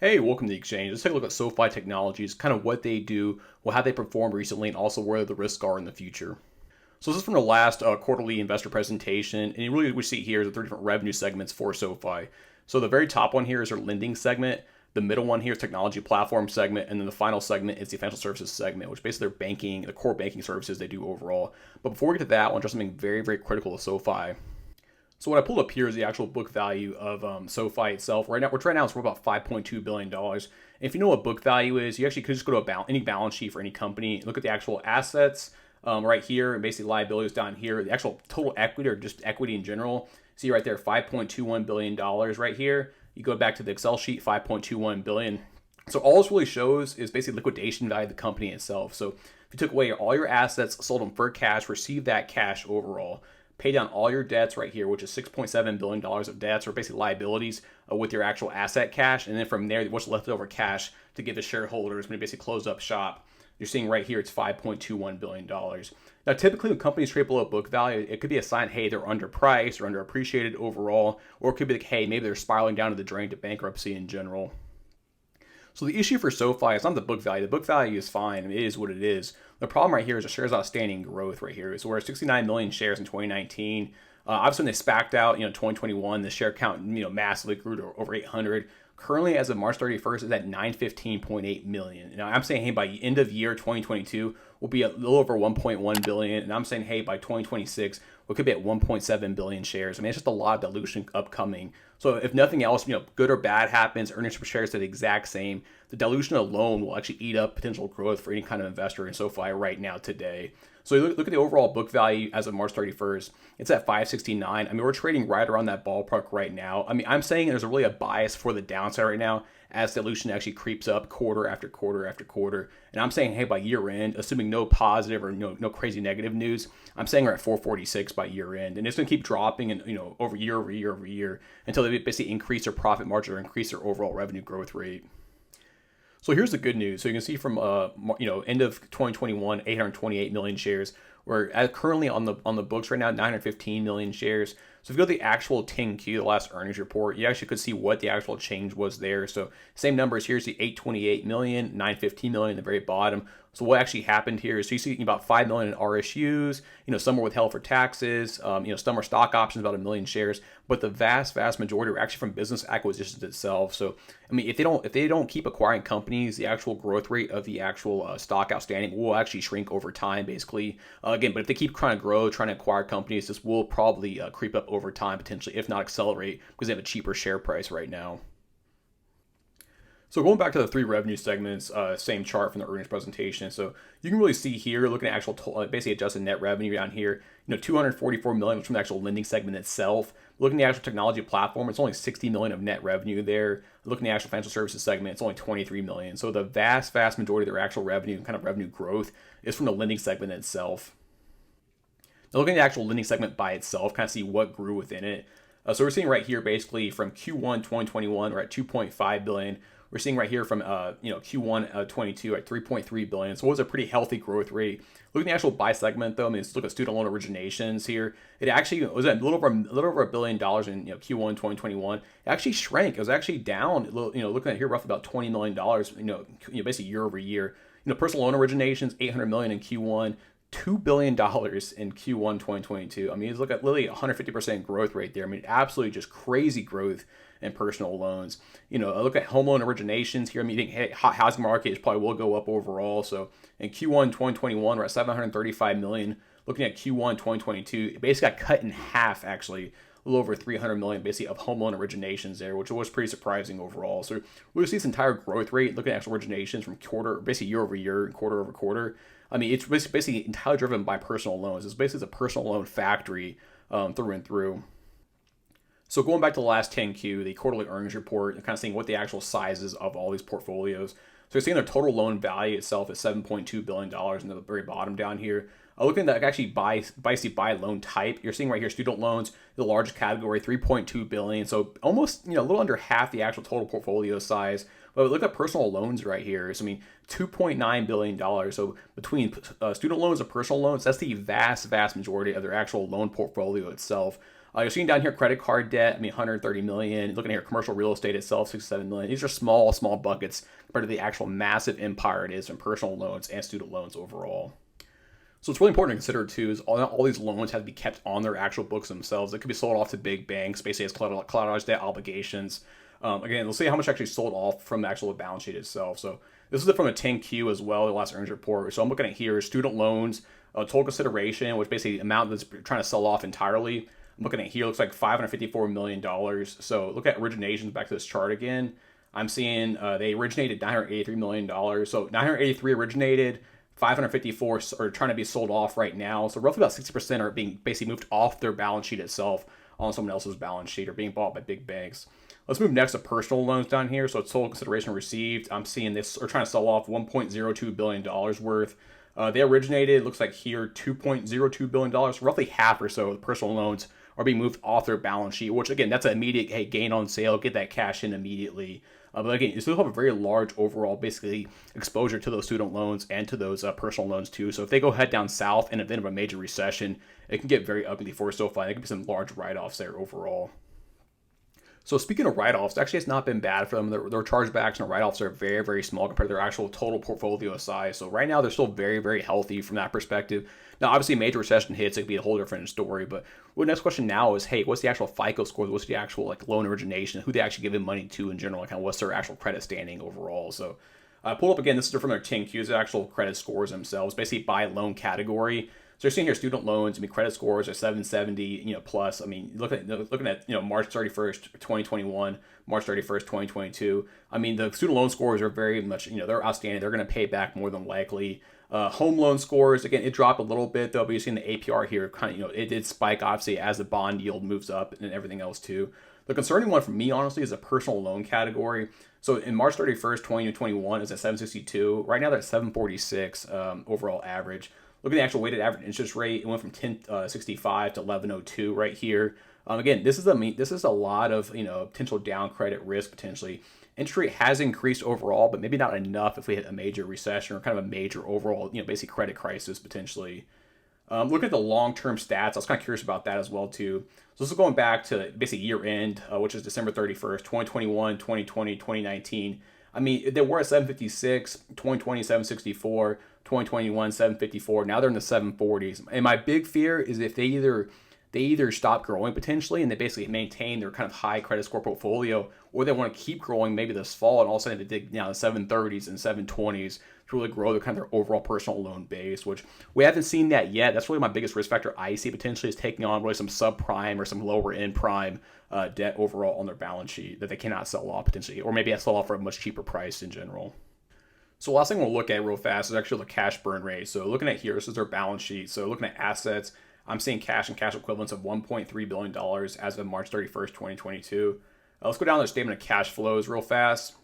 Hey, welcome to the exchange. Let's take a look at SoFi Technologies, kind of what they do, well, how they performed recently, and also where the risks are in the future. So this is from the last quarterly investor presentation, and really what we see here is the three different revenue segments for SoFi. So the very top one here is our lending segment. The middle one here is technology platform segment, and then the final segment is the financial services segment, which basically their banking, the core banking services they do overall. But before we get to that, I want to address something very, very critical to SoFi. So what I pulled up here is the actual book value of SoFi itself. Right now, it's worth about $5.2 billion. And if you know what book value is, you actually could just go to any balance sheet for any company, look at the actual assets right here, and basically liabilities down here, the actual total equity or just equity in general. See right there, $5.21 billion right here. You go back to the Excel sheet, $5.21 billion. So all this really shows is basically liquidation value of the company itself. So if you took away all your assets, sold them for cash, received that cash overall, pay down all your debts right here, which is $6.7 billion of debts or basically liabilities with your actual asset cash. And then from there, what's left over cash to give the shareholders when you basically close up shop. You're seeing right here, it's $5.21 billion. Now, typically when companies trade below book value, it could be a sign, hey, they're underpriced or underappreciated overall, or it could be like, hey, maybe they're spiraling down to the drain to bankruptcy in general. So the issue for SoFi is not the book value. The book value is fine. I mean, it is what it is. The problem right here is the shares outstanding growth right here. So we're at 69 million shares in 2019. Obviously, when they SPAC'd out, 2021, the share count, massively grew to over 800. Currently, as of March 31st, is at 915.8 million. Now, I'm saying, hey, by end of year 2022, we'll be a little over 1.1 billion. And I'm saying, hey, by 2026, we could be at 1.7 billion shares. I mean, it's just a lot of dilution upcoming. So if nothing else, good or bad happens, earnings per share is the exact same. The dilution alone will actually eat up potential growth for any kind of investor in SoFi right now today. So you look at the overall book value as of March 31st, it's at 569. I mean, we're trading right around that ballpark right now. I mean, I'm saying there's really a bias for the downside right now as dilution actually creeps up quarter after quarter after quarter. And I'm saying, hey, by year end, assuming no positive or no crazy negative news, I'm saying we're at 446 by year end. And it's going to keep dropping and over year until they basically increase their profit margin or increase their overall revenue growth rate. So here's the good news. So you can see from end of 2021, 828 million shares. We're currently on the books right now, 915 million shares. So if you go to the actual 10Q, the last earnings report, you actually could see what the actual change was there. So same numbers. Here's the 828 million, 915 million at the very bottom. So what actually happened here is you see about 5 million in RSUs, some were withheld for taxes, some are stock options, about 1 million shares, but the vast majority are actually from business acquisitions itself. So, I mean, if they don't keep acquiring companies, the actual growth rate of the actual stock outstanding will actually shrink over time, basically. Again, but if they keep trying to grow, trying to acquire companies, this will probably creep up over time, potentially, if not accelerate, because they have a cheaper share price right now. So going back to the three revenue segments, same chart from the earnings presentation. So you can really see here, looking at actual basically adjusted net revenue down here, 244 million from the actual lending segment itself. Looking at the actual technology platform, it's only 60 million of net revenue there. Looking at the actual financial services segment, it's only 23 million. So the vast majority of their actual revenue and kind of revenue growth is from the lending segment itself. Now looking at the actual lending segment by itself, kind of see what grew within it. So we're seeing right here, basically from Q1 2021, we're at 2.5 billion. We're seeing right here from Q1 22 at 3.3 billion. So it was a pretty healthy growth rate. Looking at the actual by segment though, I mean, let's look at student loan originations here. It actually was a little over $1 billion in Q1 2021. It actually shrank. It was actually down. Looking at here, roughly about $20 million. Basically year over year. Personal loan originations, 800 million in Q1. $2 billion in Q1 2022. I mean, look at literally 150% growth rate there. I mean, absolutely just crazy growth in personal loans. I look at home loan originations here. I mean, hey, housing market probably will go up overall. So in Q1 2021, we're at 735 million. Looking at Q1 2022, it basically got cut in half, actually. A little over 300 million basically of home loan originations there, which was pretty surprising overall. So we see this entire growth rate, looking at actual originations from basically year over year and quarter over quarter. I mean, it's basically entirely driven by personal loans. It's basically a personal loan factory through and through. So going back to the last 10Q, the quarterly earnings report, and kind of seeing what the actual sizes of all these portfolios. So you're seeing their total loan value itself is $7.2 billion in the very bottom down here. Looking at actually by loan type, you're seeing right here student loans, the largest category, 3.2 billion. So almost a little under half the actual total portfolio size. But look at personal loans right here. So I mean, $2.9 billion. So between student loans and personal loans, that's the vast majority of their actual loan portfolio itself. You're seeing down here credit card debt, I mean, 130 million. Looking here, commercial real estate itself, 67 million. These are small buckets compared to the actual massive empire it is in personal loans and student loans overall. So it's really important to consider too is all these loans have to be kept on their actual books themselves. They could be sold off to big banks, basically as collateralized debt obligations. Again, let's see how much actually sold off from the actual balance sheet itself. So this is it from a 10Q as well, the last earnings report. So I'm looking at here student loans, total consideration, which basically the amount that's trying to sell off entirely. I'm looking at here, looks like $554 million. So look at originations, back to this chart again. I'm seeing they originated $983 million. So 983 originated, 554 are trying to be sold off right now. So roughly about 60% are being basically moved off their balance sheet itself on someone else's balance sheet or being bought by big banks. Let's move next to personal loans down here. So total consideration received. I'm seeing this are trying to sell off $1.02 billion worth. They originated, looks like here, $2.02 billion. Roughly half or so of the personal loans are being moved off their balance sheet, which again, that's an immediate gain on sale, get that cash in immediately. But again, you still have a very large overall, basically, exposure to those student loans and to those personal loans too. So if they go head down south in the event of a major recession, it can get very ugly for SoFi. There could be some large write-offs there overall. So speaking of write-offs, actually it's not been bad for them. Their chargebacks and write-offs are very, very small compared to their actual total portfolio size. So right now they're still very, very healthy from that perspective. Now, obviously, major recession hits, it could be a whole different story. But the next question now is, hey, what's the actual FICO score? What's the actual loan origination? Who they actually giving money to in general? Kind of what's their actual credit standing overall? So I pulled up again. This is from their 10Qs, the actual credit scores themselves, basically by loan category. So you're seeing here student loans, I mean, credit scores are 770, plus. I mean, looking at March 31st, 2021, March 31st, 2022. I mean, the student loan scores are very much, they're outstanding. They're going to pay back more than likely. Home loan scores, again, it dropped a little bit though, but you're seeing the APR here kind of, it did spike obviously as the bond yield moves up and everything else too. The concerning one for me, honestly, is a personal loan category. So in March 31st, 2021, it's at 762. Right now, they're at 746 overall average. Look at the actual weighted average interest rate. It went from 1065 to 1102 right here. Again, this is a lot of potential down credit risk potentially. Interest rate has increased overall, but maybe not enough if we hit a major recession or kind of a major overall basic credit crisis potentially. Look at the long-term stats. I was kind of curious about that as well too. So this is going back to basically year end, which is December 31st, 2021, 2020, 2019. I mean, they were at 756, 2020, 764, 2021, 754. Now they're in the 740s. And my big fear is if they either stop growing potentially and they basically maintain their kind of high credit score portfolio, or they want to keep growing maybe this fall and all of a sudden they dig down the 730s and 720s to really grow their kind of their overall personal loan base, which we haven't seen that yet. That's really my biggest risk factor I see potentially is taking on really some subprime or some lower end prime debt overall on their balance sheet that they cannot sell off potentially, or maybe sell off for a much cheaper price in general. So last thing we'll look at real fast is actually the cash burn rate. So looking at here, this is their balance sheet. So looking at assets, I'm seeing cash and cash equivalents of $1.3 billion as of March 31st, 2022. Let's go down to the statement of cash flows real fast.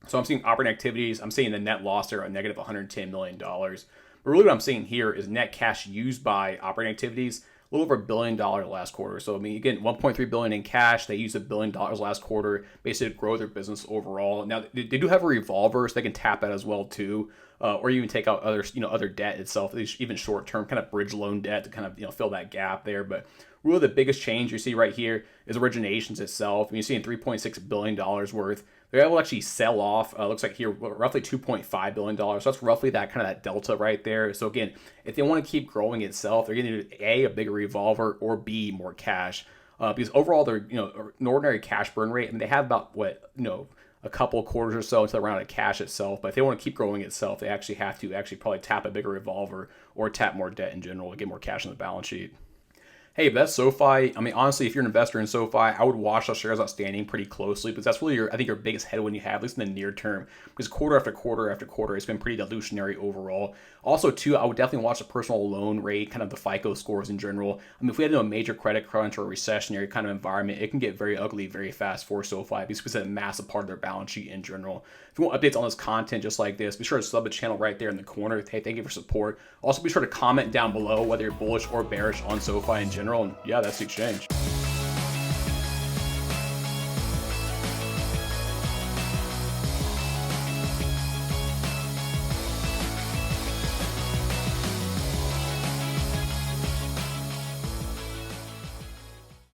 So I'm seeing operating activities. I'm seeing the net loss there at negative $110 million. But really what I'm seeing here is net cash used by operating activities, a little over $1 billion last quarter. So I mean, again, $1.3 billion in cash. They used $1 billion last quarter, basically to grow their business overall. Now they do have a revolver, so they can tap that as well too, or even take out other debt itself, even short term kind of bridge loan debt to kind of fill that gap there. But really the biggest change you see right here is originations itself. And you're seeing $3.6 billion worth. They're able to actually sell off, looks like here, roughly $2.5 billion. So that's roughly that delta right there. So again, if they want to keep growing itself, they're going to need A, a bigger revolver, or B, more cash. Because overall, they're, an ordinary cash burn rate, and they have about, a couple quarters or so until they're out of cash itself. But if they want to keep growing itself, they actually have to probably tap a bigger revolver or tap more debt in general to get more cash on the balance sheet. Hey, but that's SoFi. I mean, honestly, if you're an investor in SoFi, I would watch those shares outstanding pretty closely because that's really I think your biggest headwind you have, at least in the near term, because quarter after quarter after quarter, it's been pretty dilutionary overall. Also, too, I would definitely watch the personal loan rate, kind of the FICO scores in general. I mean, if we had a major credit crunch or a recessionary kind of environment, it can get very ugly very fast for SoFi because it's a massive part of their balance sheet in general. If you want updates on this content just like this, be sure to sub the channel right there in the corner. Hey, thank you for support. Also, be sure to comment down below whether you're bullish or bearish on SoFi in general. And yeah, that's the exchange.